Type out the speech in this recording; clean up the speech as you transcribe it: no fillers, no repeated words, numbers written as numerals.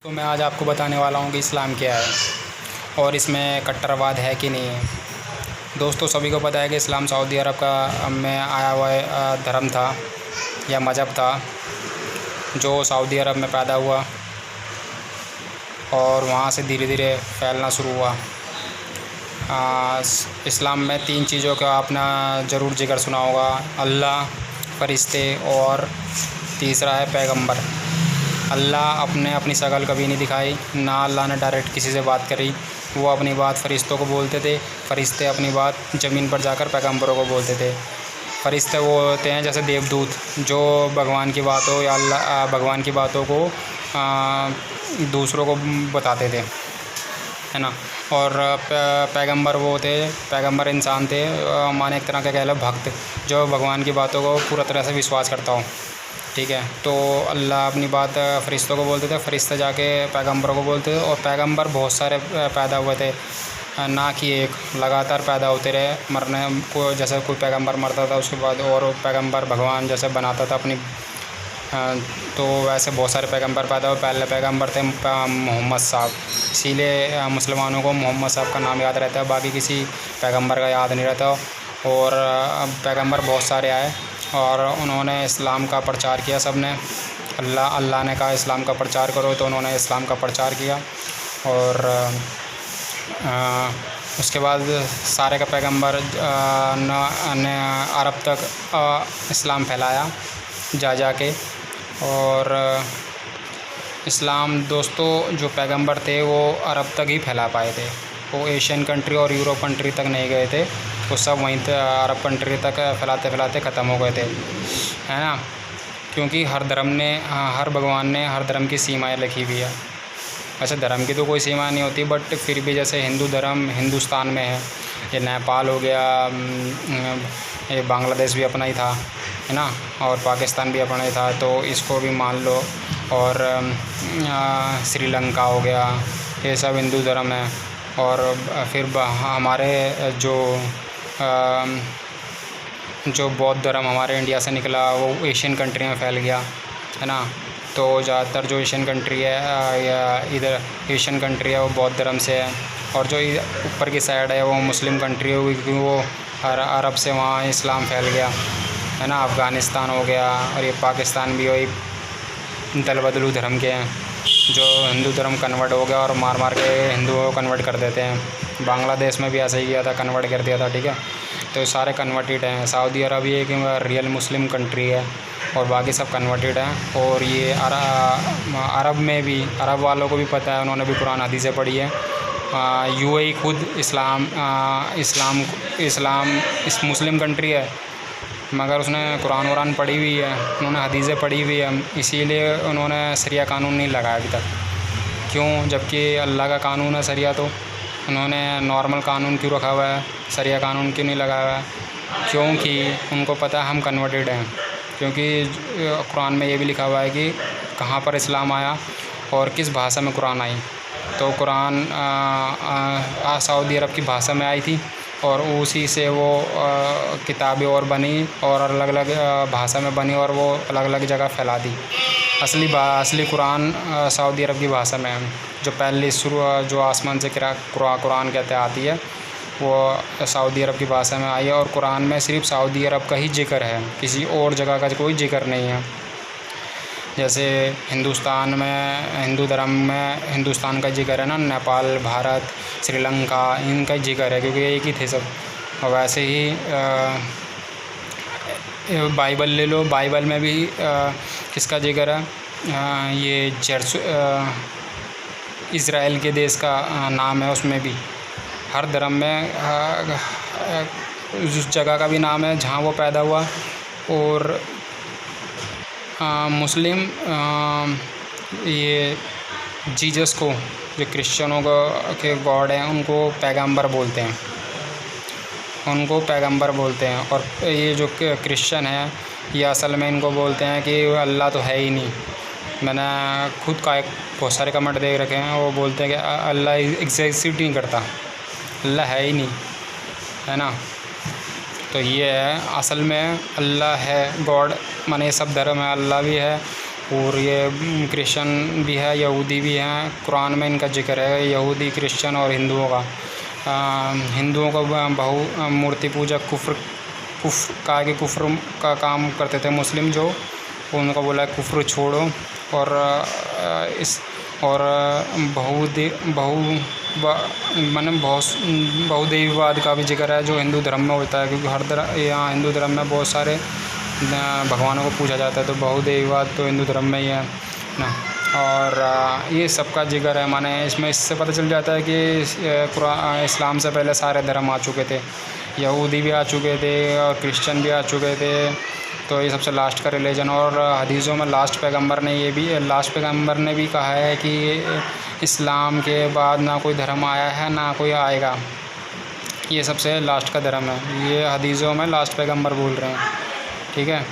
तो मैं आज आपको बताने वाला हूँ कि इस्लाम क्या है और इसमें कट्टरवाद है कि नहीं है। दोस्तों, सभी को पता है कि इस्लाम सऊदी अरब का में आया हुआ धर्म था या मज़हब था जो सऊदी अरब में पैदा हुआ और वहाँ से धीरे धीरे फैलना शुरू हुआ। इस्लाम में 3 चीज़ों का आपने ज़रूर जिक्र सुना होगा: अल्लाह, फरिश्ते और तीसरा है पैगंबर। अल्लाह अपनी शक्ल कभी नहीं दिखाई, ना अल्लाह ने डायरेक्ट किसी से बात करी। वो अपनी बात फरिश्तों को बोलते थे, फरिश्ते अपनी बात ज़मीन पर जाकर पैगंबरों को बोलते थे। फरिश्ते वो होते हैं जैसे देवदूत, जो भगवान की बातों या भगवान की बातों को दूसरों को बताते थे, है ना। और पैगंबर वो थे, पैगंबर इंसान थे, माने एक तरह का कह लो भक्त, जो भगवान की बातों को पूरा तरह से विश्वास करता हो। ठीक है, तो अल्लाह अपनी बात फरिश्तों को बोलते थे, फरिश्ते जाके पैगंबरों को बोलते थे। और पैगंबर बहुत सारे पैदा हुए थे, ना कि एक, लगातार पैदा होते रहे। मरने को जैसे कोई पैगंबर मरता था उसके बाद और पैगंबर भगवान जैसे बनाता था अपनी, तो वैसे बहुत सारे पैगंबर पैदा हुए। पहले पैगंबर थे मोहम्मद साहब, इसीलिए मुसलमानों को मोहम्मद साहब का नाम याद रहता है, बाकी किसी पैगंबर का याद नहीं रहता। और पैगंबर बहुत सारे आए और उन्होंने इस्लाम का प्रचार किया। सब ने अल्लाह ने कहा इस्लाम का प्रचार करो, तो उन्होंने इस्लाम का प्रचार किया। और उसके बाद सारे का पैगंबर ने अरब तक इस्लाम फैलाया जा के। और इस्लाम दोस्तों, जो पैगंबर थे वो अरब तक ही फैला पाए थे, वो एशियन कंट्री और यूरोप कंट्री तक नहीं गए थे। वो सब वहीं अरब कंट्री तक फैलाते फैलाते ख़त्म हो गए थे, है ना। क्योंकि हर धर्म ने, हर भगवान ने हर धर्म की सीमाएं लिखी हुई है। वैसे धर्म की तो कोई सीमा नहीं होती, बट फिर भी जैसे हिंदू धर्म हिंदुस्तान में है, ये नेपाल हो गया, ये बांग्लादेश भी अपना ही था, है ना, और पाकिस्तान भी अपना ही था, तो इसको भी मान लो। और श्रीलंका हो गया, ये सब हिंदू धर्म है। और फिर हमारे जो बौद्ध धर्म हमारे इंडिया से निकला वो एशियन कंट्री में फैल गया, है ना। तो ज़्यादातर जो एशियन कंट्री है या इधर एशियन कंट्री है वो बौद्ध धर्म से है। और जो ऊपर की साइड है वो मुस्लिम कंट्री होगी, क्योंकि वो अरब से वहाँ इस्लाम फैल गया, है ना। अफ़गानिस्तान हो गया, और ये पाकिस्तान भी वही दल बदलू धर्म के हैं, जो हिंदू धर्म कन्वर्ट हो गया और मार मार के हिंदुओं को कन्वर्ट कर देते हैं। बांग्लादेश में भी ऐसा ही किया था, कन्वर्ट कर दिया था, ठीक है। तो सारे कन्वर्टेड हैं। सऊदी अरब ये एक रियल मुस्लिम कंट्री है और बाकी सब कन्वर्टेड हैं। और ये अरब में भी, अरब वालों को भी पता है, उन्होंने भी कुरान हदीसें पढ़ी है। यूएई खुद इस मुस्लिम कंट्री है, मगर उसने कुरान वरान पढ़ी हुई है, उन्होंने हदीसें पढ़ी हुई है, इसीलिए उन्होंने शरिया कानून नहीं लगाया अभी तक। क्यों? जबकि अल्लाह का कानून है शरिया, तो उन्होंने नॉर्मल कानून क्यों रखा हुआ है, शरिया कानून क्यों नहीं लगाया हुआ है? क्योंकि उनको पता है हम कन्वर्टेड हैं। क्योंकि कुरान में ये भी लिखा हुआ है कि कहाँ पर इस्लाम आया और किस भाषा में कुरान आई। तो कुरान सऊदी अरब की भाषा में आई थी और उसी से वो किताबें और बनी और अलग अलग भाषा में बनी और वो अलग अलग जगह फैला दी। असली कुरान सऊदी अरब की भाषा में है, जो पहली शुरू जो आसमान से कुरान कहते आती है, वो सऊदी अरब की भाषा में आई है। और कुरान में सिर्फ सऊदी अरब का ही जिक्र है, किसी और जगह का कोई जिक्र नहीं है। जैसे हिंदुस्तान में, हिंदू धर्म में हिंदुस्तान का जिक्र है ना, नेपाल, भारत, श्रीलंका, इनका जिक्र है, क्योंकि एक ही थे सब। और वैसे ही बाइबल ले लो, बाइबल में भी किसका जिक्र है, ये इज़राइल के देश का नाम है, उसमें भी हर धर्म में उस जगह का भी नाम है जहाँ वो पैदा हुआ। और मुस्लिम ये जीसस को, जो क्रिश्चियनों के गॉड हैं, उनको पैगंबर बोलते हैं, उनको पैगंबर बोलते हैं। और ये जो क्रिश्चियन है, ये असल में इनको बोलते हैं कि अल्लाह तो है ही नहीं। मैंने खुद का बहुत सारे कमेंट देख रखे हैं, वो बोलते हैं कि अल्लाह एग्जिस्ट नहीं करता, अल्लाह है ही नहीं, है ना। तो ये है, असल में अल्लाह है, गॉड माने सब धर्म है, अल्लाह भी है और ये क्रिश्चियन भी है, यहूदी भी हैं। कुरान में इनका जिक्र है, यहूदी, क्रिश्चियन और हिंदुओं का। हिंदुओं को बहु मूर्ति पूजा कुफ्र के कुफ्र का काम करते थे। मुस्लिम जो उनको बोला है कुफ्र छोड़ो, और बहुदेववाद का भी जिक्र है जो हिंदू धर्म में होता है, क्योंकि यहाँ हिंदू धर्म में बहुत सारे भगवानों को पूजा जाता है, तो बहुदेववाद तो हिंदू धर्म में ही है ना। और ये सबका जिक्र है, माने इससे पता चल जाता है कि इस्लाम से पहले सारे धर्म आ चुके थे, यहूदी भी आ चुके थे और क्रिश्चियन भी आ चुके थे। तो ये सबसे लास्ट का रिलीजन। और हदीसों में लास्ट पैगंबर ने भी कहा है कि इस्लाम के बाद ना कोई धर्म आया है ना कोई आएगा, ये सबसे लास्ट का धर्म है। ये हदीसों में लास्ट पैगंबर बोल रहे हैं, ठीक है।